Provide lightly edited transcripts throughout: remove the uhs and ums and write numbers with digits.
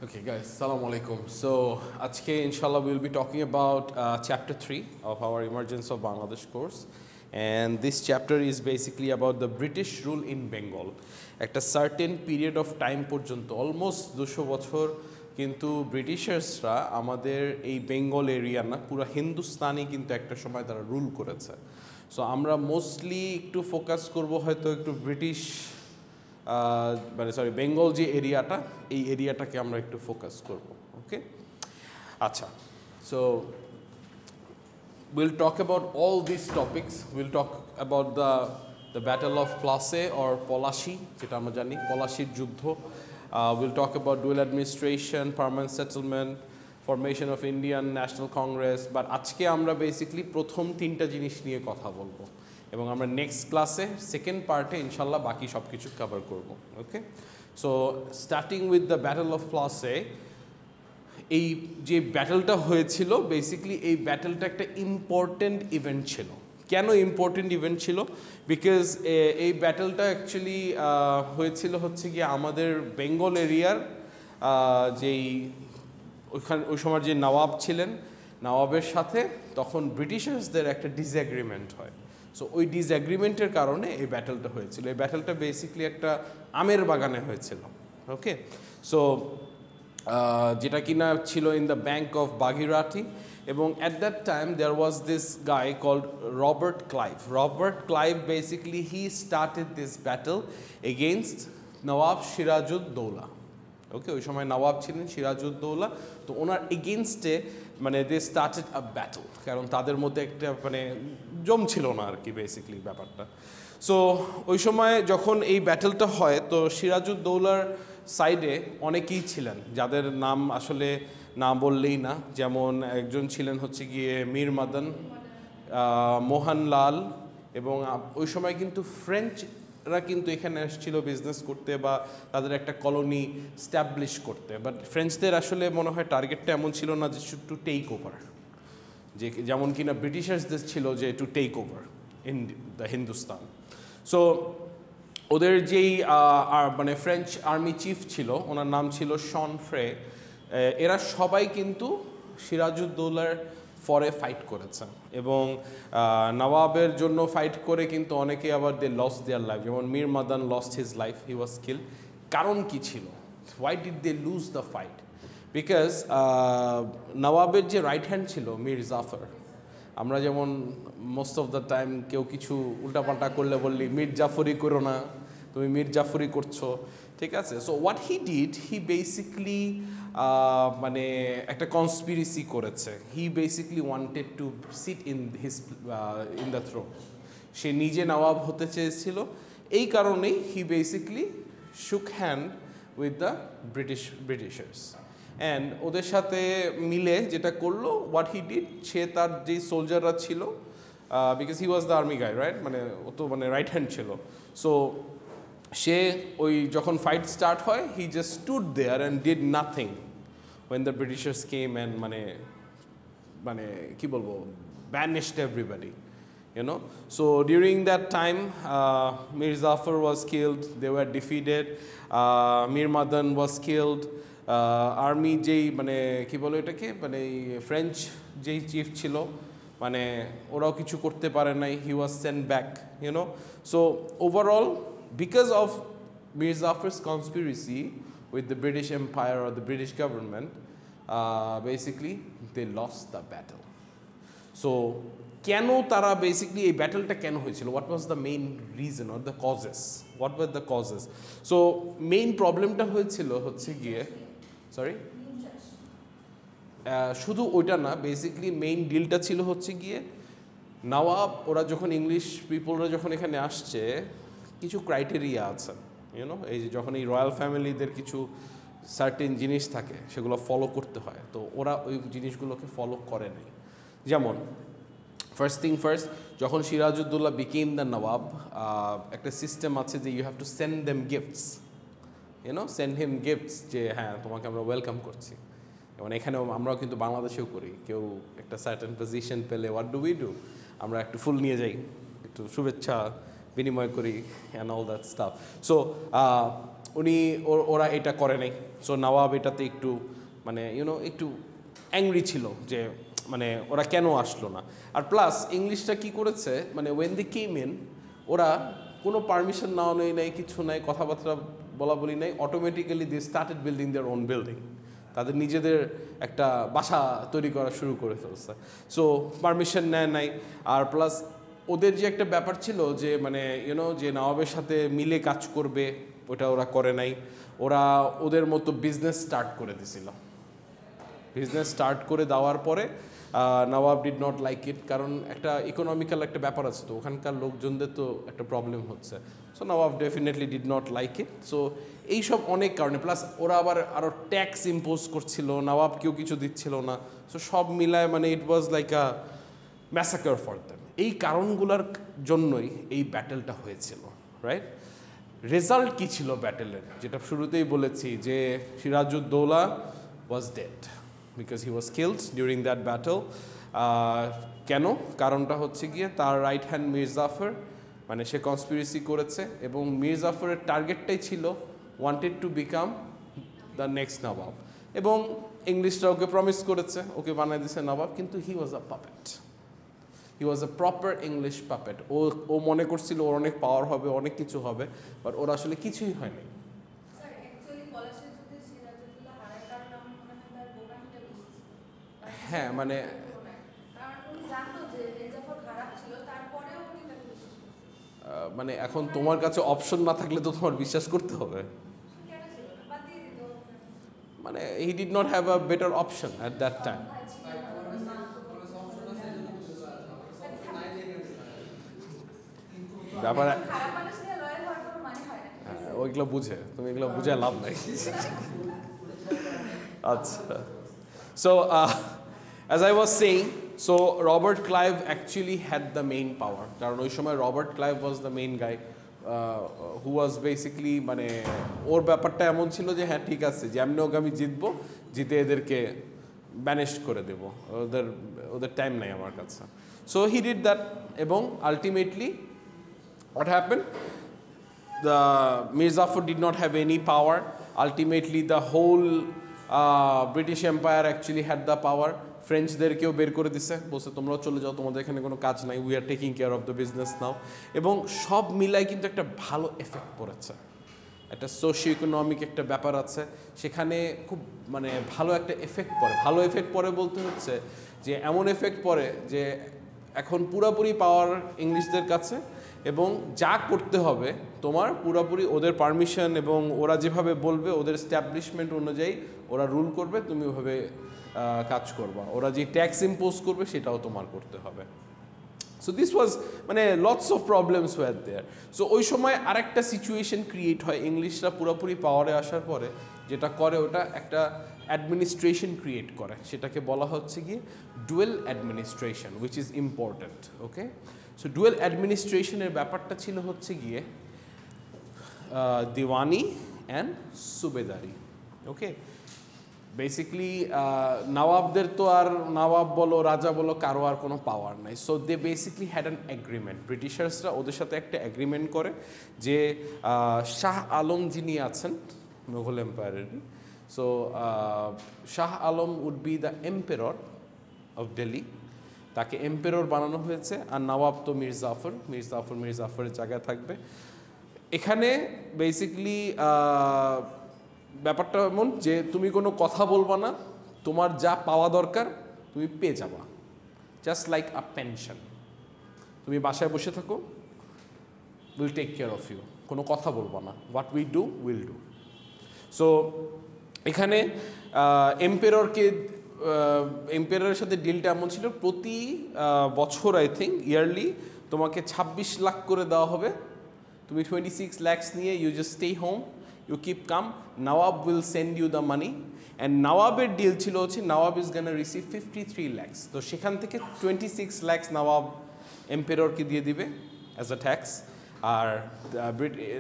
Okay, guys, Assalamu alaikum. So, ajke inshallah we'll be talking about chapter 3 of our Emergence of Bangladesh course. And this chapter is basically about the British rule in Bengal. একটা certain period of time পর্যন্ত almost 200 বছর কিন্তু ব্রিটিশার্সরা আমাদের এই Bengal area না পুরো হিন্দুস্তানি কিন্তু একটা সময় তারা রুল করেছে। সো আমরা মোস্টলি একটু ফোকাস করব হয়তো একটু ব্রিটিশ মানে সরি বেঙ্গল যে এরিয়াটা এই এরিয়াটাকে আমরা একটু ফোকাস করব। ওকে, আচ্ছা, so we'll talk about all these topics. We'll talk about the battle of Plassey or Polashi, যেটা আমরা জানি পলাশির যুদ্ধ। We'll talk about dual administration, permanent settlement, formation of Indian National Congress. But আজকে আমরা বেসিক্যালি প্রথম তিনটা জিনিস নিয়ে কথা বলবো এবং আমরা নেক্সট ক্লাসে সেকেন্ড পার্টে ইনশাল্লাহ বাকি সব কিছু কভার করব। Okay, so starting with the battle of Plassey, এই যে ব্যাটেলটা হয়েছিল বেসিক্যালি এই ব্যাটেলটা একটা ইম্পর্টেন্ট ইভেন্ট ছিল। কেন ইম্পর্টেন্ট ইভেন্ট ছিল? বিকজ এই ব্যাটেলটা অ্যাকচুয়ালি হয়েছিল হচ্ছে গিয়ে আমাদের বেঙ্গল এরিয়ার যেই ওই সময় যে নবাব ছিলেন, নবাবের সাথে তখন ব্রিটিশার্সদের একটা ডিসএগ্রিমেন্ট হয়। সো ওই ডিসএগ্রিমেন্টের কারণে এই ব্যাটেলটা হয়েছিল। এই ব্যাটেলটা বেসিক্যালি একটা আমের বাগানে হয়েছিল। ওকে, সো যেটা কিনা ছিল in the bank of Bhagirathi, এবং at that time there was this guy called Robert Clive. Robert Clive basically he started this battle against nawab Sirajuddaulah. Okay, ওই সময় নওয়াব ছিলেন সিরাজউদ্দৌলা। তো ওনার এগেনস্টে মানে দে স্টার্টেড আ ব্যাটল, কারণ তাদের মধ্যে একটা মানে জমছিল না আর কি বেসিক্যালি ব্যাপারটা। সো ওই সময় যখন এই ব্যাটলটা হয় তো সিরাজউদ্দৌলার সাইডে অনেকেই ছিলেন যাদের নাম আসলে না বললেই না, যেমন একজন ছিলেন হচ্ছে গিয়ে মীর মদন, মোহনলাল, এবং ওই সময় কিন্তু ফ্রেঞ্চরা কিন্তু এখানে এসেছিল বিজনেস করতে বা তাদের একটা কলোনি স্ট্যাবলিশ করতে। বাট ফ্রেঞ্চদের আসলে মনে হয় টার্গেটটা এমন ছিল না যে টু টেক ওভার, যে যেমন কিনা ব্রিটিশার্সদের ছিল যে to take over in the Hindustan. So ওদের যেই মানে ফ্রেঞ্চ আর্মি চিফ ছিল ওনার নাম ছিল শন ফ্রে। এরা সবাই কিন্তু সিরাজউদ্দৌলার ফরে ফাইট করেছে এবং নবাবের জন্য ফাইট করে কিন্তু অনেকে আবার দে লস্ট দেয়ার লাইফ, যেমন Mir Madan lost his life, he was killed. কারণ কি ছিল? Why did they lose the fight? Because নবাবের যে রাইট হ্যান্ড ছিল মীর জাফর, আমরা যেমন মোস্ট অফ দ্য টাইম কেউ কিছু উল্টাপাল্টা করলে বললি মীর জাফরি করো না, তুমি মীর জাফরি করছো, ঠিক আছে? So what he did, he basically মানে একটা কনস্পিরেসি করেছে। He basically wanted to sit in the throne. সে নিজে নওয়াব হতে চেয়েছিল, এই কারণেই he basically shook hand with the Britishers and ওদের সাথে মিলে যেটা করলো, হোয়াট হি ডিড, সে তার যে সোলজাররা ছিল, because he was the army guy, right, মানে ও তো মানে রাইট হ্যান্ড ছিল। সো সে ওই যখন ফাইট স্টার্ট হয়, he just stood there and did nothing when the Britishers came and মানে মানে কি বলবো, banished everybody, you know. So during that time, Mir Zafar was killed, they were defeated, Mir Madan was killed, army যেই মানে কি বলো এটাকে, মানে ফ্রেঞ্চ যেই চিফ ছিল মানে ওরাও কিছু করতে পারে নাই, he was sent back, you know. So overall because of Mir Jafar's conspiracy with the British empire or the British government, basically they lost the battle. So কেন তারা বেসিক্যালি এই ব্যাটেলটা কেন হয়েছিল, what was the main reason or the causes, what were the causes? So main প্রবলেমটা হয়েছিল হচ্ছে গিয়ে, সরি, শুধু ওইটা না, বেসিক্যালি মেইন ডিলটা ছিল হচ্ছে গিয়ে নওয়াব ওরা যখন ইংলিশ পিপলরা যখন এখানে আসছে, কিছু ক্রাইটেরিয়া আছে, ইউনো, এই যে যখন এই রয়্যাল ফ্যামিলিদের কিছু সার্টেন জিনিস থাকে সেগুলো ফলো করতে হয়, তো ওরা ওই জিনিসগুলোকে ফলো করে নাই। যেমন ফার্স্ট থিং ফার্স্ট, যখন সিরাজউদ্দৌলা বিকেম দ্য নবাব, একটা সিস্টেম আছে যে you have to send them gifts, you know, send him gifts, যে হ্যাঁ তোমাকে আমরা ওয়েলকাম করছি। এবং এখানেও আমরাও কিন্তু বাংলাদেশেও করি, কেউ একটা সার্টেন পজিশন পেলে হোয়াট ডু উই ডু, আমরা একটু ফুল নিয়ে যাই, একটু শুভেচ্ছা বিনিময় করি and all that staff. So ওরা এটা করে নাই। সো নওয়াব এটাতে একটু মানে একটু অ্যাংরি ছিল যে মানে ওরা কেন আসলো না। আর প্লাস ইংলিশটা কি করেছে, মানে ওয়েন দি কেম ইন, ওরা কোনো পারমিশন নাও নাই, কিছু নাই, কথাবার্তা বলি নাই, automatically they started building their own building. তাদের নিজেদের একটা বাসা তৈরি করা শুরু করে ফেলছে। সো পারমিশন নেয় নাই। আর প্লাস ওদের যে একটা ব্যাপার ছিল যে মানে যে নওয়াবের সাথে মিলে কাজ করবে, ওটা ওরা করে নাই। ওরা ওদের মতো বিজনেস স্টার্ট করে দিছিল। বিজনেস স্টার্ট করে দেওয়ার পরে Nawab did not like it, কারণ একটা ইকোনমিক্যাল একটা ব্যাপার আছে, তো ওখানকার লোকজনদের তো একটা প্রবলেম হচ্ছে। So Nawab definitely did not like it. So এইসব অনেক কারণে, প্লাস ওরা আবার আরও ট্যাক্স ইম্পোজ করছিল, নওয়াবকেও কিছু দিচ্ছিল না। সো সব মিলায় মানে it was like a massacre for them. এই কারণগুলোর জন্যই এই ব্যাটেলটা হয়েছিল, রাইট? রেজাল্ট কী ছিল ব্যাটেলের, যেটা শুরুতেই বলেছি যে Sirajuddaula was dead because he was killed during that battle. কেন? কারণটা হচ্ছে গিয়ে তার রাইট হ্যান্ড মীর জাফর, মানে সে কনস্পিরেসি করেছে, এবং মীর জাফরের টার্গেটটাই ছিল wanted to become the next nawab, এবং ইংলিশরা ওকে প্রমিস করেছে, ওকে বানাই দিয়েছে নবাব, কিন্তু he was a puppet. He was a proper English puppet. ও মনে করছিল ওর অনেক পাওয়ার হবে, অনেক কিছু হবে, বাট ওর আসলে কিছুই হয়নি। হ্যাঁ মানে মানে এখন তোমার কাছে অপশন না থাকলে তো তোমার বিশ্বাস করতে হবে। মানে he did not have a better option at that time. ব্যাপার ওইগুলো বুঝে, তুমি এগুলো বুঝে লাভ নাই। আচ্ছা, so as I was saying, so Robert Clive actually had the main power, কারণ ওই সময় Robert Clive was the main guy who was basically মানে ওর ব্যাপারটা এমন ছিল যে হ্যাঁ ঠিক আছে, যেমনি হোক আমি জিতবো, জিতে এদেরকে ব্যানিশ করে দেব, ওদের টাইম নাই আমার কাছে। সো হি ডিড দ্যাট, এবং ultimately what happened? The Mir Jafar did not have any power. Ultimately, the whole British Empire actually had the power. ফ্রেঞ্চদেরকেও বের করে দিছে, বলছে তোমরাও চলে যাও, তোমাদের এখানে কোনো কাজ নাই, we are taking care of the business now. এবং সব মিলাই কিন্তু একটা ভালো এফেক্ট পড়েছে, একটা সোশিও ইকোনমিক একটা ব্যাপার আছে সেখানে, খুব মানে ভালো একটা এফেক্ট পড়ে। ভালো এফেক্ট পড়ে বলতে হচ্ছে যে এমন এফেক্ট পড়ে যে এখন পুরোপুরি পাওয়ার ইংলিশদের কাছে, এবং যা করতে হবে তোমার পুরোপুরি ওদের পারমিশন, এবং ওরা যেভাবে বলবে ওদের এস্টাবলিশমেন্ট অনুযায়ী ওরা রুল করবে, তুমি ওভাবে কাজ করবা, ওরা যে ট্যাক্স ইম্পোজ করবে সেটাও তোমার করতে হবে। সো দিস ওয়াজ মানে lots of problems were there. So ওই সময় আরেকটা সিচুয়েশন ক্রিয়েট হয়, ইংলিশরা পুরোপুরি পাওয়ারে আসার পরে যেটা করে ওটা একটা অ্যাডমিনিস্ট্রেশন ক্রিয়েট করে, সেটাকে বলা হচ্ছে গিয়ে dual administration, which is important. Okay, so dual অ্যাডমিনিস্ট্রেশনের ব্যাপারটা ছিল হচ্ছে গিয়ে দিওয়ানি অ্যান্ড সুবেদারি। ওকে, বেসিক্যালি নওয়াবদের তো আর নওয়াব বলো রাজা বলো কারো আর কোনো পাওয়ার নাই। So they basically had an agreement, ব্রিটিশার্সরা ওদের সাথে একটা এগ্রিমেন্ট করে যে শাহ আলম যিনি আছেন মুঘল এম্পায়ারেরই, so Shah Alam would be the emperor of Delhi, তাকে এম্পেরর বানানো হয়েছে, আর নওয়াব তো মীর জাফরের জায়গায় থাকবে। এখানে বেসিক্যালি ব্যাপারটা এমন যে তুমি কোনো কথা বলবা না, তোমার যা পাওয়া দরকার তুমি পেয়ে যাবা, জাস্ট লাইক আ পেনশন। তুমি বাসায় বসে থাকো, will take care of you, কোনো কথা বলবা না, what we do will do. So এখানে এম্পেররের সাথে ডিলটা এমন ছিল, প্রতি বছর আই থিঙ্ক ইয়ারলি তোমাকে 26 লাখ করে দেওয়া হবে, তুমি 26 lakhs নিয়ে you just stay home, you keep calm, nawab will send you the money. And নওয়াবের ডিল ছিল হচ্ছে nawab is gonna receive 53 lakhs, তো সেখান থেকে 26 lakhs নওয়াব এম্পেররকে দিয়ে দিবে অ্যাজ আ ট্যাক্স, আর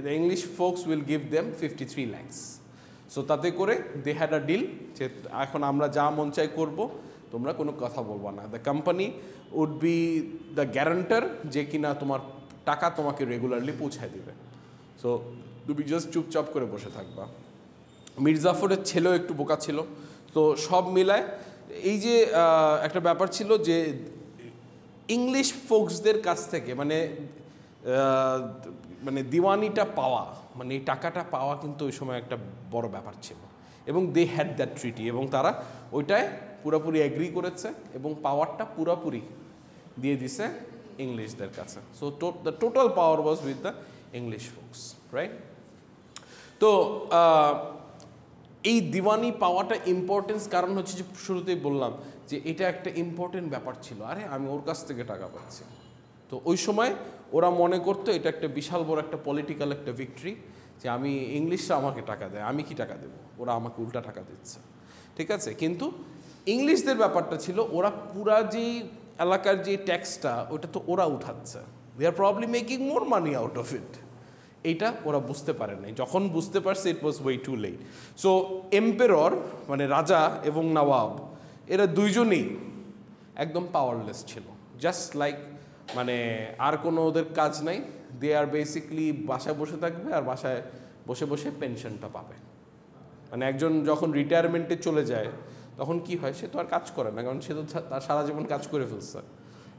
the English folks will give them 53 lakhs। So তাতে করে দে হ্যাড আ ডিল যে এখন আমরা যা মন চাই করবো, তোমরা কোনো কথা বলবা না, the company would be the guarantor যে কিনা তোমার টাকা তোমাকে রেগুলারলি পৌঁছায় দিবে। সো তুমি জাস্ট চুপচাপ করে বসে থাকবা। মীর জাফরের ছেলেও একটু বোকা ছিল। তো সব মিলায় এই যে একটা ব্যাপার ছিল যে ইংলিশ ফোকসদের কাছ থেকে মানে মানে দিওয়ানিটা পাওয়া, মানে এই টাকাটা পাওয়া কিন্তু ওই সময় একটা বড় ব্যাপার ছিল, এবং দে হ্যাড দ্যাট ট্রিটি, এবং তারা ওইটায় পুরোপুরি এগ্রি করেছে এবং পাওয়ারটা পুরোপুরি দিয়ে দিছে ইংলিশদের কাছে। So the total power was with the English folks, right? তো এই দিওয়ানি পাওয়াটা ইম্পর্টেন্স কারণ হচ্ছে যে শুরুতেই বললাম যে এটা একটা ইম্পর্টেন্ট ব্যাপার ছিল, আরে আমি ওর কাছ থেকে টাকা পাচ্ছি। তো ওই সময় ওরা মনে করতো এটা একটা বিশাল বড় একটা পলিটিক্যাল একটা ভিক্টরি, যে আমি ইংলিশরা আমাকে টাকা দেয়, আমি কি টাকা দেবো, ওরা আমাকে উল্টা টাকা দিচ্ছে, ঠিক আছে? কিন্তু ইংলিশদের ব্যাপারটা ছিল ওরা পুরা যেই এলাকার যে ট্যাক্সটা ওটা তো ওরা উঠাচ্ছে, they are probably making more money out of it. এইটা ওরা বুঝতে পারে নাই, যখন বুঝতে পারছে it was way too late. So emperor মানে রাজা এবং নবাব এরা দুইজনেই একদম পাওয়ারলেস ছিল, জাস্ট লাইক মানে আর কোনো ওদের কাজ নাই, দে আর বেসিকলি বাসায় বসে থাকবে আর বাসায় বসে বসে পেনশনটা পাবে। মানে একজন যখন রিটায়ারমেন্টে চলে যায় তখন কি হয়, সে তো আর কাজ করে না, কারণ সে তো তার সারা জীবন কাজ করে ফেলছে,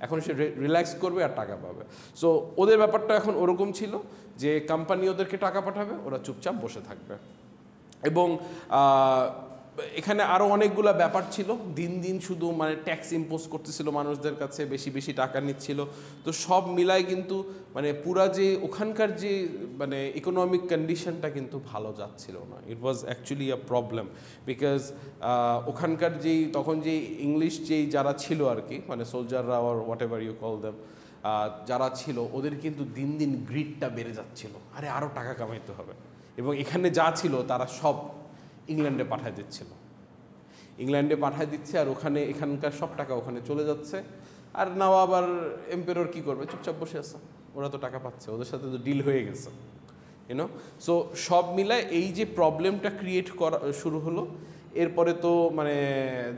এখন সে রিল্যাক্স করবে আর টাকা পাবে। সো ওদের ব্যাপারটা এখন ওরকম ছিল যে কোম্পানি ওদেরকে টাকা পাঠাবে, ওরা চুপচাপ বসে থাকবে। এবং এখানে আরও অনেকগুলো ব্যাপার ছিল, দিন দিন শুধু মানে ট্যাক্স ইম্পোজ করতেছিল মানুষদের কাছে, বেশি বেশি টাকা নিচ্ছিল। তো সব মিলায় কিন্তু মানে পুরা যে ওখানকার যে মানে ইকোনমিক কন্ডিশনটা কিন্তু ভালো যাচ্ছিল না। It was actually a problem, because ওখানকার যেই তখন যেই ইংলিশ যেই যারা ছিল আর কি, মানে সোলজাররা or whatever you call them, যারা ছিল ওদের কিন্তু দিন দিন গ্রিডটা বেড়ে যাচ্ছিল, আরে আরও টাকা কামাইতে হবে। এবং এখানে যা ছিল তারা সব ইংল্যান্ডে পাঠায় দিচ্ছিল, ইংল্যান্ডে পাঠায় দিচ্ছে, আর ওখানে এখানকার সব টাকা ওখানে চলে যাচ্ছে। আর নাও আবার এম্পেরর কী করবে, চুপচাপ বসে আছে, ওরা তো টাকা পাচ্ছে, ওদের সাথে তো ডিল হয়ে গেছে, ইউনো। সো সব মিলায় এই যে প্রবলেমটা ক্রিয়েট করা শুরু হলো। এরপরে তো মানে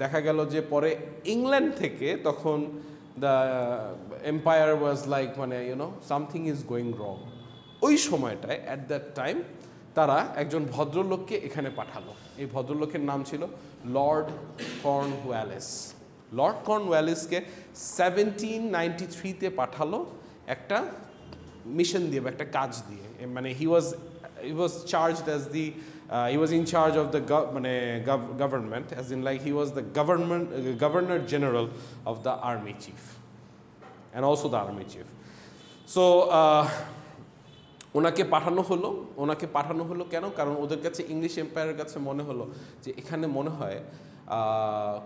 দেখা গেল যে পরে ইংল্যান্ড থেকে তখন দ্য এম্পায়ার ওয়াজ লাইক মানে you know something is going wrong. ওই সময়টায় অ্যাট দ্যাট টাইম তারা একজন ভদ্রলোককে এখানে পাঠালো। এই ভদ্রলোকের নাম ছিল লর্ড কর্নওয়ালিস। লর্ড কর্নওয়ালিসকে 1793-তে পাঠালো একটা মিশন দিয়ে বা একটা কাজ দিয়ে। মানে he was charged as the he was in charge of the মানে government, as in like he was the governor general of the army chief and also the army chief. So ওনাকে পাঠানো হলো কেন? কারণ ওদের কাছে ইংলিশ এম্পায়ারের কাছে মনে হলো যে এখানে মনে হয়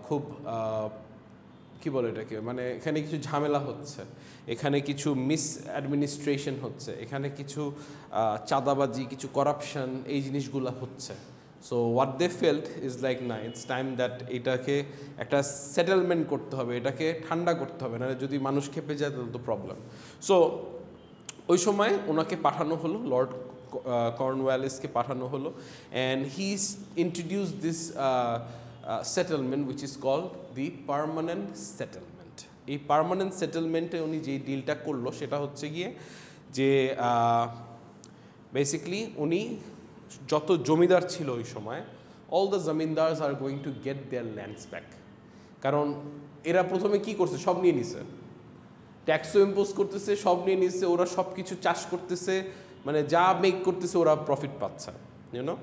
খুব কী বলে এটাকে, মানে এখানে কিছু ঝামেলা হচ্ছে, এখানে কিছু মিস অ্যাডমিনিস্ট্রেশন হচ্ছে, এখানে কিছু চাঁদাবাজি, কিছু করাপশন, এই জিনিসগুলো হচ্ছে। So what they felt is like না, ইটস টাইম দ্যাট এটাকে একটা সেটেলমেন্ট করতে হবে, এটাকে ঠান্ডা করতে হবে, নাহলে যদি মানুষ খেপে যায় তাহলে তো প্রবলেম। সো ওই সময় ওনাকে পাঠানো হলো, লর্ড কর্নওয়ালিসকে পাঠানো হলো, and he introduce this settlement which is called the permanent settlement. এই পার্মানেন্ট সেটেলমেন্টে উনি যে ডিলটা করলো সেটা হচ্ছে গিয়ে যে বেসিকলি উনি যত জমিদার ছিল ওই সময়, all the zamindars are going to get their lands back. কারণ এরা প্রথমে কি করছে, সব নিয়ে নিছে, ট্যাক্সও ইম্পোজ করতেছে, সব নিয়ে নিচ্ছে, ওরা সব কিছু চাষ করতেছে, মানে যা মেক করতেছে ওরা প্রফিট পাচ্ছে, ইউনো,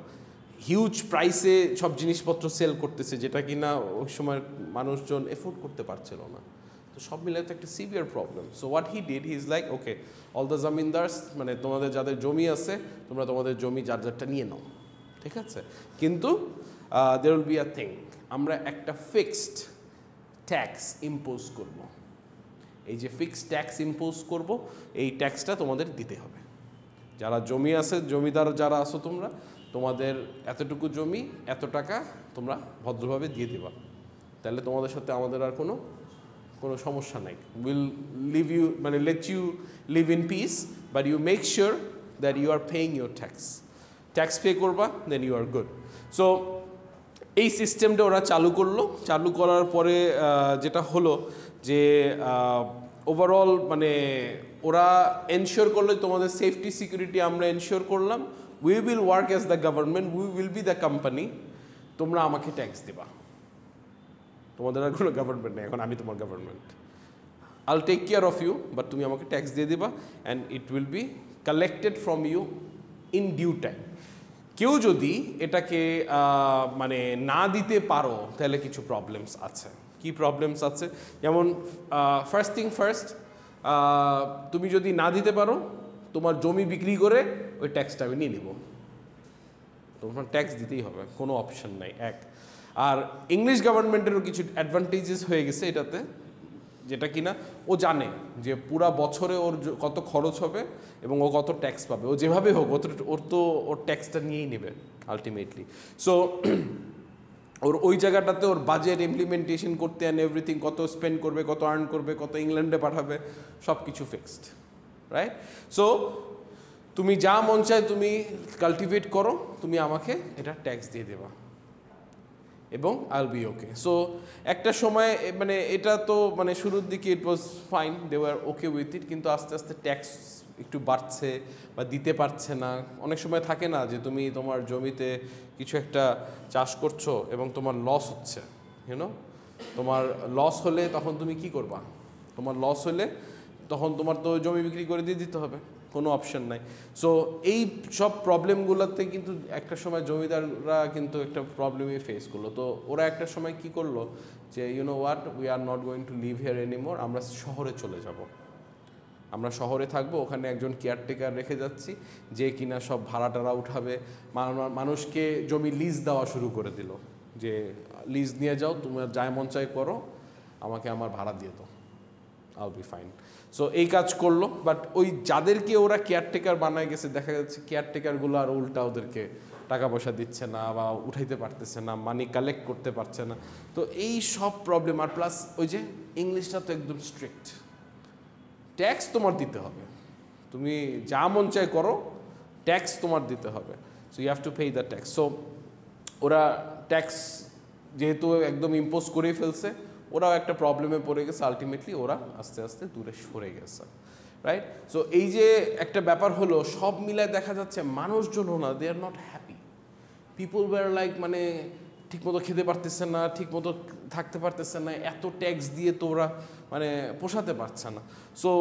হিউজ প্রাইসে সব জিনিসপত্র সেল করতেছে, যেটা কিনা ওই সময় মানুষজন এফোর্ড করতে পারছিল না। তো সব মিলে তো একটা severe problem. So what he did, he is like okay all the zamindars, মানে তোমাদের যাদের জমি আছে তোমরা তোমাদের জমি যার যারটা নিয়ে নাও, ঠিক আছে, কিন্তু there will be a thing, আমরা একটা ফিক্সড ট্যাক্স ইম্পোজ করব। এই যে ফিক্সড ট্যাক্স ইম্পোজ করব, এই ট্যাক্সটা তোমাদের দিতে হবে। যারা জমি আছে, জমিদার যারা আছো তোমরা, তোমাদের এতটুকু জমি এত টাকা তোমরা ভদ্রভাবে দিয়ে দেবা, তাহলে তোমাদের সাথে আমাদের আর কোনো সমস্যা নাই। উইল লিভ ইউ মানে let you live in peace, but you make sure that you are paying your tax pay করবা, then you are good. So এই সিস্টেমটা ওরা চালু করলো। চালু করার পরে যেটা হলো যে ওভারঅল মানে ওরা এনশিওর করলো তোমাদের সেফটি সিকিউরিটি আমরা এনশিওর করলাম, we will work as the government, we will be the company, তোমরা আমাকে ট্যাক্স দেবা, তোমাদের আর কোনো গভর্নমেন্ট নেই, এখন আমি তোমার government, I'll take care of you, but তুমি আমাকে ট্যাক্স দিয়ে দিবা and it will be collected from you in due time. কেউ যদি এটাকে মানে না দিতে পারো তাহলে কিছু প্রবলেমস আছে। কি প্রবলেমস আছে? যেমন ফার্স্ট থিং ফার্স্ট, তুমি যদি না দিতে পারো তোমার জমি বিক্রি করে ওই ট্যাক্সটা আমি নিয়ে নেব, তোমার ট্যাক্স দিতেই হবে, কোনো অপশন নাই এক। আর ইংলিশ গভর্নমেন্টেরও কিছু অ্যাডভান্টেজেস হয়ে গেছে এটাতে, যেটা কিনা ও জানে যে পুরা বছরে ওর কত খরচ হবে এবং ও কত ট্যাক্স পাবে, ও যেভাবে হোক ওর ট্যাক্সটা নিয়েই নেবে আলটিমেটলি। সো ওই জায়গাটাতে ওর বাজেট ইমপ্লিমেন্টেশন করতে অ্যান্ড এভরিথিং, কত স্পেন্ড করবে, কত আর্ন করবে, কত ইংল্যান্ডে পাঠাবে, সব কিছু ফিক্সড, রাইট? সো তুমি যা মন চায় তুমি কাল্টিভেট করো, তুমি আমাকে এটা ট্যাক্স দিয়ে দেবা এবং আইল বি ওকে। সো একটা সময় মানে এটা তো মানে শুরুর দিকে it was fine, they were okay with it, কিন্তু আস্তে আস্তে ট্যাক্স একটু বাড়ছে বা দিতে পারছে না। অনেক সময় থাকে না যে তুমি তোমার জমিতে কিছু একটা চাষ করছো এবং তোমার লস হচ্ছে, ইউনো, তোমার লস হলে তখন তুমি কি করবা? তোমার লস হলে তখন তোমার তো জমি বিক্রি করে দিয়ে দিতে হবে, কোনো অপশন নাই। সো এই সব প্রবলেমগুলোতে কিন্তু একটা সময় জমিদাররা কিন্তু একটা প্রবলেমই ফেস করলো। তো ওরা একটা সময় কি করলো যে you know what, we are not going to live here anymore, আমরা শহরে চলে যাব, আমরা শহরে থাকবো, ওখানে একজন কেয়ারটেকার রেখে যাচ্ছি যে কিনা সব ভাড়া টাড়া উঠাবে, মানুষকে জমি লিজ দেওয়া শুরু করে দিল, যে লিজ নিয়ে যাও, তোমার যা মন চাই করো, আমাকে আমার ভাড়া দিয়ে দাও, আইল বি ফাইন। সো এই কাজ করলো, বাট ওই যাদেরকে ওরা কেয়ারটেকার বানায় গেছে দেখা যাচ্ছে কেয়ারটেকারগুলো আর উল্টা ওদেরকে টাকা পয়সা দিচ্ছে না বা উঠাইতে পারতেছে না, মানি কালেক্ট করতে পারছে না। তো এই সব প্রবলেম, আর প্লাস ওই যে ইংলিশটা তো একদম স্ট্রিক্ট, ট্যাক্স তোমার দিতে হবে, তুমি যা মন চাই করো, ট্যাক্স তোমার দিতে হবে, so you have to pay the tax. So ওরা ট্যাক্স যেহেতু একদম ইম্পোজ করেই ফেলছে, ওরাও একটা প্রবলেমে পড়ে গেছে, আলটিমেটলি ওরা আস্তে আস্তে দূরে সরে গেছে, রাইট? সো এই যে একটা ব্যাপার হলো, সব মিলায় দেখা যাচ্ছে মানুষজনও না, they are not happy, people were like, মানে ঠিকমতো খেতে পারতেছে না, ঠিকমতো থাকতে পারতেছে না, এত ট্যাক্স দিয়ে তো ওরা মানে পোষাতে পারছে না। সো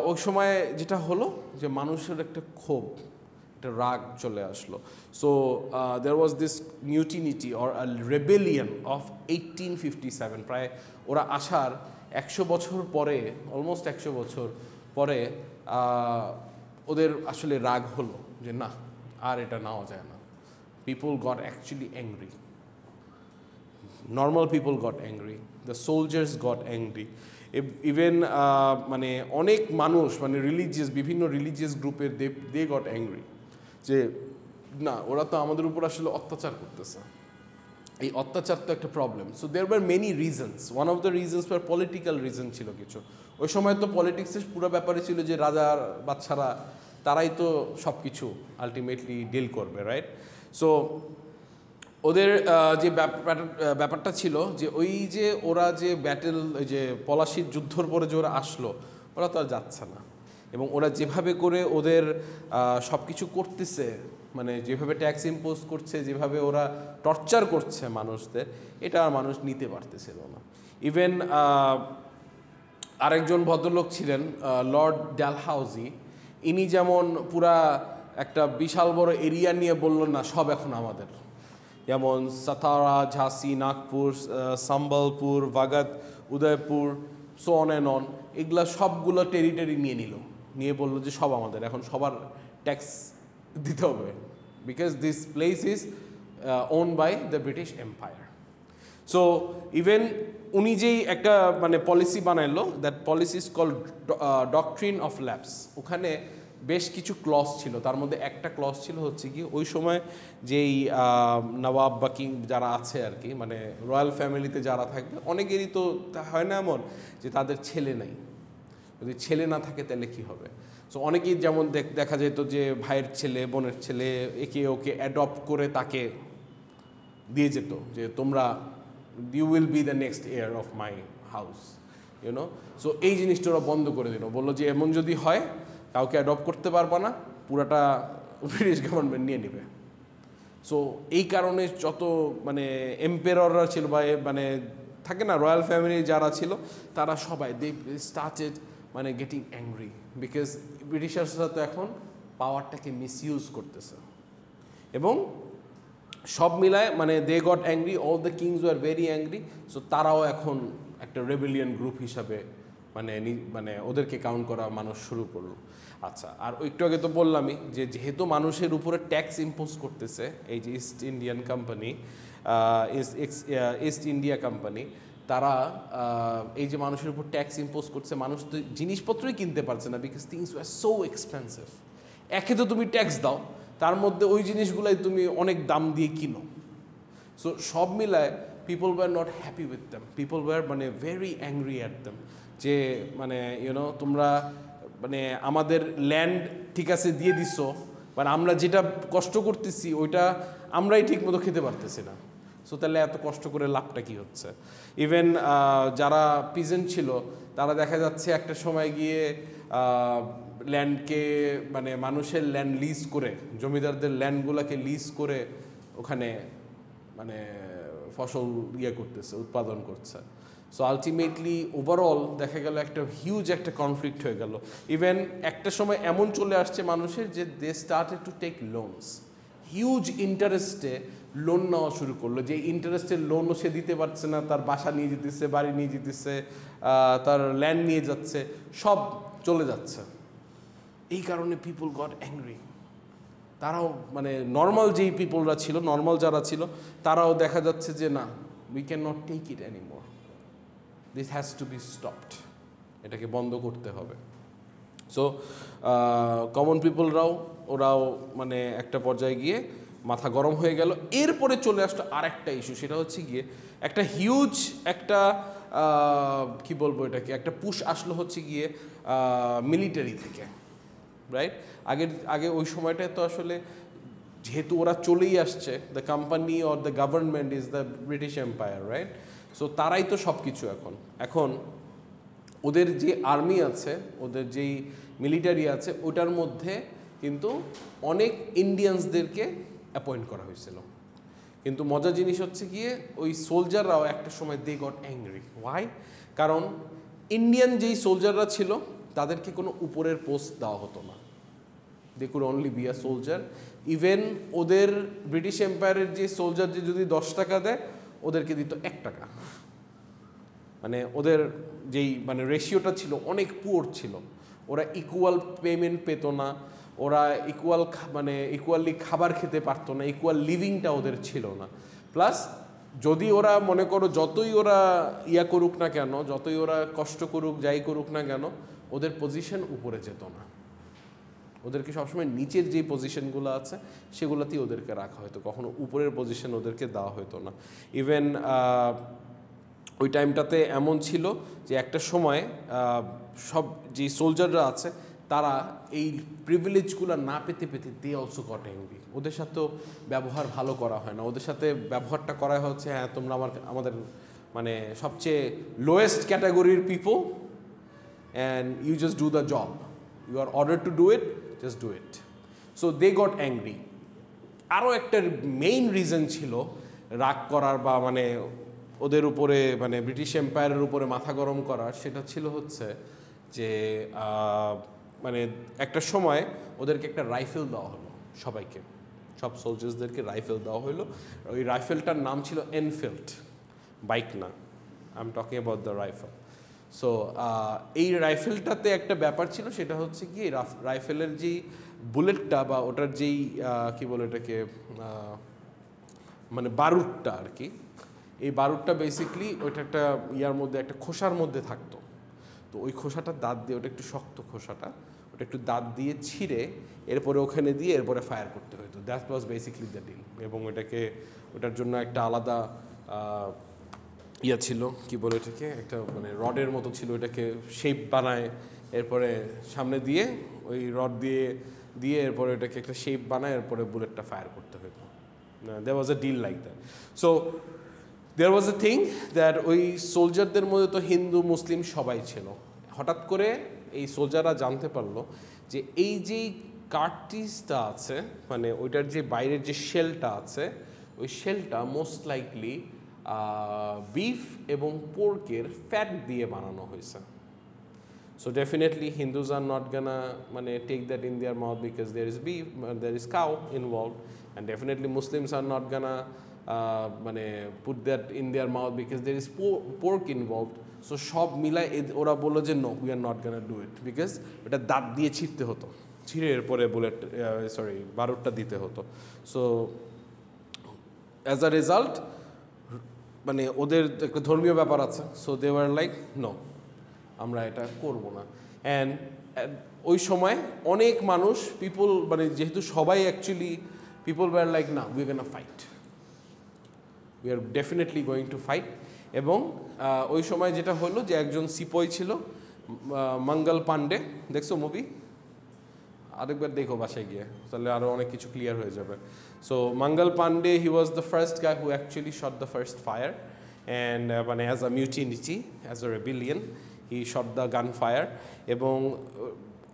ওই সময় যেটা হলো যে মানুষের একটা ক্ষোভ, একটা রাগ চলে আসলো। So there was this mutiny or rebellion of 1857, প্রায় ওরা আসার 100 বছর পরে, অলমোস্ট 100 বছর পরে ওদের আসলে রাগ হলো যে না, আর এটা নেওয়া যায় না। People got actually angry. Normal people got angry. The soldiers got angry. Even মানে অনেক মানুষ মানে রিলিজিয়াস, বিভিন্ন রিলিজিয়াস গ্রুপের দে গট অ্যাংরি যে না, ওরা তো আমাদের উপর আসলে অত্যাচার করতেছে, এই অত্যাচার তো একটা problem. So there were many reasons, one of the reasons were political reason ছিল কিছু। ওই সময় তো পলিটিক্সের পুরো ব্যাপারে ছিল যে রাজার বাচ্চারা তারাই তো সব কিছু আলটিমেটলি ডিল করবে, রাইট? সো ওদের যে ব্যাপারটা ছিল যে ওই যে ওরা যে ব্যাটেল, ওই যে পলাশির যুদ্ধর পরে যে ওরা আসলো, ওরা তো আর যাচ্ছে না, এবং ওরা যেভাবে করে ওদের সব কিছু করতেছে, মানে যেভাবে ট্যাক্স ইম্পোজ করছে, যেভাবে ওরা টর্চার করছে মানুষদের, এটা আর মানুষ নিতে পারতেছিল না। ইভেন আরেকজন ভদ্রলোক ছিলেন লর্ড ডালহাউজি, ইনি যেমন পুরা একটা বিশাল বড় এরিয়া নিয়ে বললেন না সব এখন আমাদের, যেমন সাতারা, ঝাঁসি, নাগপুর, সম্বলপুর, ভাগত, Udaipur, so on and on, এগুলা সবগুলো টেরিটরি নিয়ে বললো যে সব আমাদের, এখন সবার ট্যাক্স দিতে হবে, because this place is own by the British empire. So even উনি যেই একটা মানে পলিসি বানাইলো, that policy is called doctrine of lapse. ওখানে বেশ কিছু ক্লজ ছিল, তার মধ্যে একটা ক্লজ ছিল হচ্ছে কি, ওই সময় যেই নবাব বা কিং যারা আছে আর কি, মানে রয়্যাল ফ্যামিলিতে যারা থাকবে, অনেকেরই তো হয় না এমন যে তাদের ছেলে নাই, যদি ছেলে না থাকে তাহলে কী হবে? সো অনেকেই যেমন দেখা যেত যে ভাইয়ের ছেলে, বোনের ছেলে একে ওকে অ্যাডপ্ট করে তাকে দিয়ে যেত যে তোমরা, you will be the next heir of my house, you know. So এই জিনিসটা ওরা বন্ধ করে দিল, বললো যে এমন যদি হয় কাউকে অ্যাডপ্ট করতে পারবা না, পুরাটা ব্রিটিশ গভর্নমেন্ট নিয়ে নেবে। সো এই কারণে যত মানে এম্পেরররা ছিল বা মানে থাকে না রয়্যাল ফ্যামিলি যারা ছিল তারা সবাই দে স্টার্টেড মানে গেটিং অ্যাংরি, বিকজ ব্রিটিশার্সরা তো এখন পাওয়ারটাকে মিসইউজ করতেছে। এবং সব মিলায় মানে they got angry, all the kings were very angry. So তারাও এখন একটা রেবেলিয়ন গ্রুপ হিসাবে মানে মানে ওদেরকে কাউন্ট করা মানুষ শুরু করলো। আচ্ছা, আর একটু আগে তো বললামই যে যেহেতু মানুষের উপরে ট্যাক্স ইম্পোজ করতেছে এই যে east Indian company, east India company, তারা এই যে মানুষের উপর ট্যাক্স ইম্পোজ করছে, মানুষ তো জিনিসপত্রই কিনতে পারছে না, because things war so expensive. একে তো তুমি ট্যাক্স দাও, তার মধ্যে ওই জিনিসগুলাই তুমি অনেক দাম দিয়ে কিনো। সো সব মিলায় people were not happy with them, people were মানে ভেরি অ্যাংরি অ্যাট দেম, যে মানে ইউনো তোমরা মানে আমাদের ল্যান্ড ঠিক আছে দিয়ে দিছো, মানে আমরা যেটা কষ্ট করতেছি ওইটা আমরাই ঠিক মতো খেতে পারতেছি না। সো তাহলে এত কষ্ট করে লাভটা কী হচ্ছে? ইভেন যারা পিজেন্ট ছিল তারা দেখা যাচ্ছে একটা সময় গিয়ে ল্যান্ডকে মানে মানুষের ল্যান্ড লিজ করে, জমিদারদের ল্যান্ডগুলোকে লিজ করে ওখানে মানে ফসল করতেছে, উৎপাদন করছে। সো আলটিমেটলি ওভারঅল দেখা গেল একটা হিউজ একটা কনফ্লিক্ট হয়ে গেল। ইভেন একটা সময় এমন চলে আসছে মানুষের যে they started to take loans, huge ইন্টারেস্টে লোন নেওয়া শুরু করলো, যে ইন্টারেস্টের লোনও সে দিতে পারছে না, তার বাসা নিয়ে যেতেছে, বাড়ি নিয়ে যেতেছে, তার ল্যান্ড নিয়ে যাচ্ছে, সব চলে যাচ্ছে। এই কারণে পিপল গট অ্যাংরি। তারাও মানে নর্মাল যেই পিপলরা ছিল, নর্মাল যারা ছিল, তারাও দেখা যাচ্ছে যে না, we can not take it anymore, this has to be stopped, এটাকে বন্ধ করতে হবে। সো কমন পিপলরাও ওরাও মানে একটা পর্যায়ে গিয়ে মাথা গরম হয়ে গেল। এরপরে চলে আসলো আর একটা ইস্যু, সেটা হচ্ছে গিয়ে একটা হিউজ একটা কি বলবো এটাকে, একটা পুশ আসলো হচ্ছে গিয়ে মিলিটারি থেকে, রাইট? আগে ওই সময়টায় তো আসলে যেহেতু ওরা চলেই আসছে, the company or the government is the British empire, right? So তারাই তো সব কিছু। এখন ওদের যে আর্মি আছে, ওদের যেই মিলিটারি আছে, ওটার মধ্যে কিন্তু অনেক ইন্ডিয়ানসদেরকে অ্যাপয়েন্ট করা হয়েছিল। কিন্তু মজার জিনিস হচ্ছে গিয়ে ওই সোলজাররাও একটা সময় দে গট অ্যাংরি। ওয়াই? কারণ ইন্ডিয়ান যেই সোলজাররা ছিল তাদেরকে কোনো উপরের পোস্ট দেওয়া হতো না, they could only be a soldier. Even ওদের ব্রিটিশ এম্পায়ারের যে সোলজার যে যদি 10 টাকা দেয়, ওদেরকে দিত 1 টাকা। মানে ওদের যেই মানে রেশিওটা ছিল অনেক পুয়ার ছিল, ওরা ইকুয়াল পেমেন্ট পেত না, ওরা ইকুয়ালি খাবার খেতে পারতো না, ইকুয়াল লিভিংটা ওদের ছিল না। প্লাস যদি ওরা মনে করো যতই ওরা করুক না কেন, যতই ওরা কষ্ট করুক, যাই করুক না কেন, ওদের পজিশন উপরে যেত না, ওদেরকে সবসময় নিচের যে পজিশনগুলো আছে সেগুলোতেই ওদেরকে রাখা হতো, কখনো উপরের পজিশন ওদেরকে দেওয়া হতো না। ইভেন ওই টাইমটাতে এমন ছিল যে একটা সময় সব যে সোলজাররা আছে তারা এই প্রিভিলেজগুলো না পেতে পেতে দে অলসো গট অ্যাংরি। ওদের সাথেও ব্যবহার ভালো করা হয় না, ওদের সাথে ব্যবহারটা করা হচ্ছে হ্যাঁ তোমরা আমাদের মানে সবচেয়ে লোয়েস্ট ক্যাটাগরির people, and you just do the job, you are order to do it, just do it. So they got angry. আরও একটা মেইন রিজন ছিল রাগ করার বা মানে ওদের উপরে মানে ব্রিটিশ এম্পায়ারের উপরে মাথা গরম করার, সেটা ছিল হচ্ছে যে মানে একটা সময় ওদেরকে একটা রাইফেল দেওয়া হলো সবাইকে, সব সোলজার্সদেরকে রাইফেল দেওয়া হলো। ওই রাইফেলটার নাম ছিল এনফিল্ড, বাইক না, I am talking about the rifle. So এই রাইফেলটাতে একটা ব্যাপার ছিল, সেটা হচ্ছে কি রাইফেলের যেই বুলেটটা বা ওটার যেই কী বলে এটাকে মানে বারুদটা আর কি, এই বারুদটা বেসিকলি ওইটা একটা মধ্যে একটা খোসার মধ্যে থাকতো। তো ওই খোসাটা দাঁত দিয়ে, ওটা একটু শক্ত খোসাটা, ওটা একটু দাঁত দিয়ে ছিঁড়ে এরপরে ওখানে দিয়ে এরপরে ফায়ার করতে হতো। That was basically the deal. এবং ওটার জন্য একটা আলাদা ছিল, কি বলে এটাকে, একটা মানে রডের মতো ছিল, এটাকে শেপ বানায় এরপরে সামনে দিয়ে ওই রড দিয়ে এরপরে ওটাকে একটা শেপ বানায় এরপরে বুলেটটা ফায়ার করতে হতো। There was a deal like that. So there was a thing that ওই সোলজারদের মধ্যে তো হিন্দু মুসলিম সবাই ছিল। হঠাৎ করে এই সোলজাররা জানতে পারলো যে এই যেই কার্টিসটা আছে মানে ওইটার যে বাইরের যে শেলটা আছে ওই শেলটা মোস্ট লাইকলি বিফ এবং পোর্কের ফ্যাট দিয়ে বানানো হয়েছে so definitely Hindus are not gonna take that in their mouth because there is beef there is cow involved and definitely Muslims are not gonna put that in their mouth because there is pork involved so সব মিলাই ওরা বললো যে no we are not gonna do it because এটা দাঁত দিয়ে ছিঁড়তে হতো ছিঁড়ে এরপরে বুলেট বারুদটা দিতে হতো সো অ্যাজ আ রেজাল্ট ওদের একটা ধর্মীয় ব্যাপার আছে so they were like no আমরা এটা করব না অ্যান্ড ওই সময় অনেক মানুষ পিপল যেহেতু সবাই অ্যাকচুয়ালি পিপল ওয়ার লাইক না we gonna fight we are definitely going to fight এবং ওই সময় যেটা হলো যে একজন সিপাহি ছিল মঙ্গল পান্ডে দেখছো মুভি আরেকবার দেখো বাসায় গিয়ে তাহলে আরও অনেক কিছু ক্লিয়ার হয়ে যাবে so Mangal Pandey he was the first guy who actually shot the first fire and as a mutiny as a rebellion he shot the gun fire এবং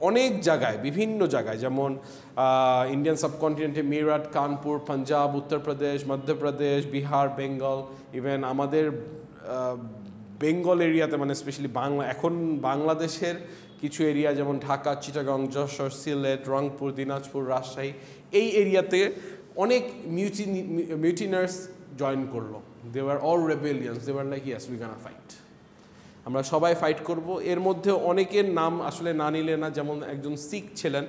অনেক জায়গায় বিভিন্ন জায়গায় যেমন ইন্ডিয়ান সাবকন্টিনেন্টে মিরাট কানপুর পাঞ্জাব উত্তরপ্রদেশ মধ্যপ্রদেশ বিহার বেঙ্গল ইভেন আমাদের বেঙ্গল এরিয়াতে স্পেশালি এখন বাংলাদেশের কিছু এরিয়া যেমন ঢাকা চিটাগাং যশোর সিলেট রংপুর দিনাজপুর রাজশাহী এই এরিয়াতে অনেক মিউটিনার্স জয়েন করলো they were all rebellions they were like yes we gonna fight আমরা সবাই ফাইট করব এর মধ্যে অনেকের নাম আসলে না নিলে না যেমন একজন শিখ ছিলেন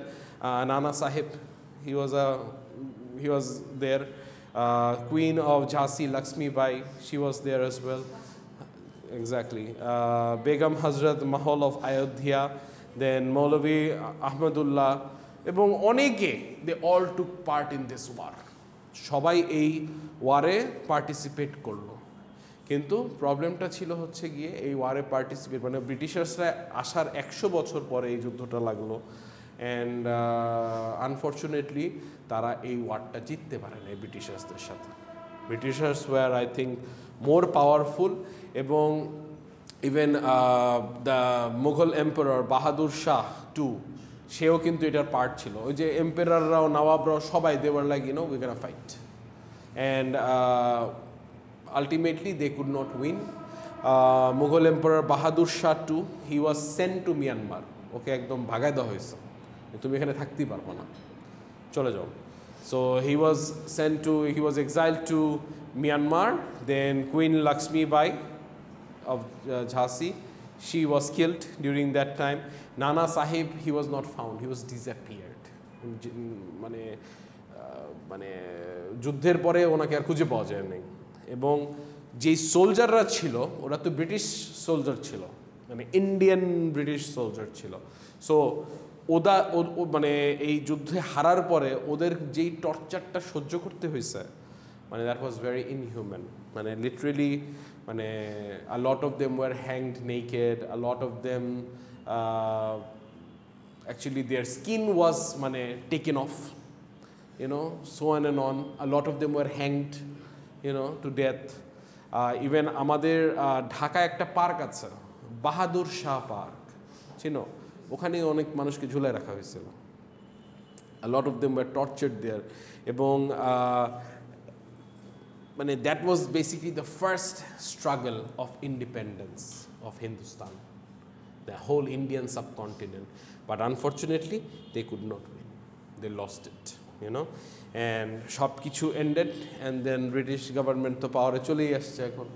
Nana Sahib he was there queen of ঝাঁসি Lakshmibai she was there as well exactly Begum Hazrat Mahal of Ayodhya then Maulavi Ahmadullah এবং অনেকে they all took part in this war সবাই এই ওয়ারে পার্টিসিপেট করলো কিন্তু প্রবলেমটা ছিল হচ্ছে গিয়ে এই ওয়ারে পার্টিসিপেট ব্রিটিশার্সরা আসার 100 বছর পরে এই যুদ্ধটা লাগলো অ্যান্ড আনফর্চুনেটলি তারা এই ওয়ারটা জিততে পারে না ব্রিটিশার্সদের সাথে Britishers were I think more powerful এবং even the Mughal emperor Bahadur Shah too সেও কিন্তু এটার পার্ট ছিল ওই যে এম্পারাররাও নবাবরাও সবাই they were like you know we gonna fight and ultimately they could not win Mughal Emperor Bahadur Shah II he was sent to Myanmar ওকে একদম ভাগায় দেওয়া হয়েছে তুমি এখানে থাকতেই পারবো না চলে যাও so he was exiled to Myanmar then Queen Lakshmi Bai of Jhansi she was killed during that time Nana Sahib he was not found he was disappeared যুদ্ধের পরে ওনাকে আর খুঁজে পাওয়া যায় নাই এবং যেই সোলজাররা ছিল ওরা তো ব্রিটিশ সোলজার ছিল ইন্ডিয়ান ব্রিটিশ সোলজার ছিল সো ওদা এই যুদ্ধে হারার পরে ওদের যেই টর্চারটা সহ্য করতে হয়েছে that was very inhuman literally a lot of them were hanged naked a lot of them actually their skin was taken off so on and on a lot of them were hanged to death even আমাদের ঢাকায় একটা park আছে Bahadur Shah park চিনো ওখানে অনেক মানুষকে ঝুলায় রাখা হয়েছিল a lot of them were tortured there এবং that was basically the first struggle of independence of Hindustan the whole Indian subcontinent but unfortunately they could not win they lost it and সব কিছু ended and then British government তো পাওয়ারে চলেই আসছে এখন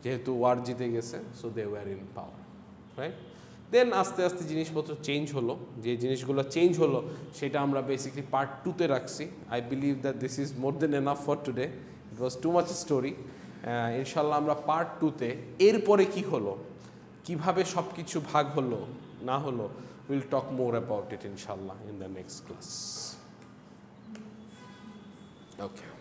যেহেতু war জিতে গেছে so they were in power right then আস্তে আস্তে জিনিসপত্র চেঞ্জ হলো যে জিনিসগুলো চেঞ্জ হলো সেটা আমরা বেসিক্যালি পার্ট 2 তে রাখছি I believe that this is more than enough for today it was too much story ইনশাআল্লাহ আমরা পার্ট 2 তে এরপরে কি হলো কিভাবে সব কিছু ভাগ হলো না হলো we'll talk more about it inshallah in the next class okay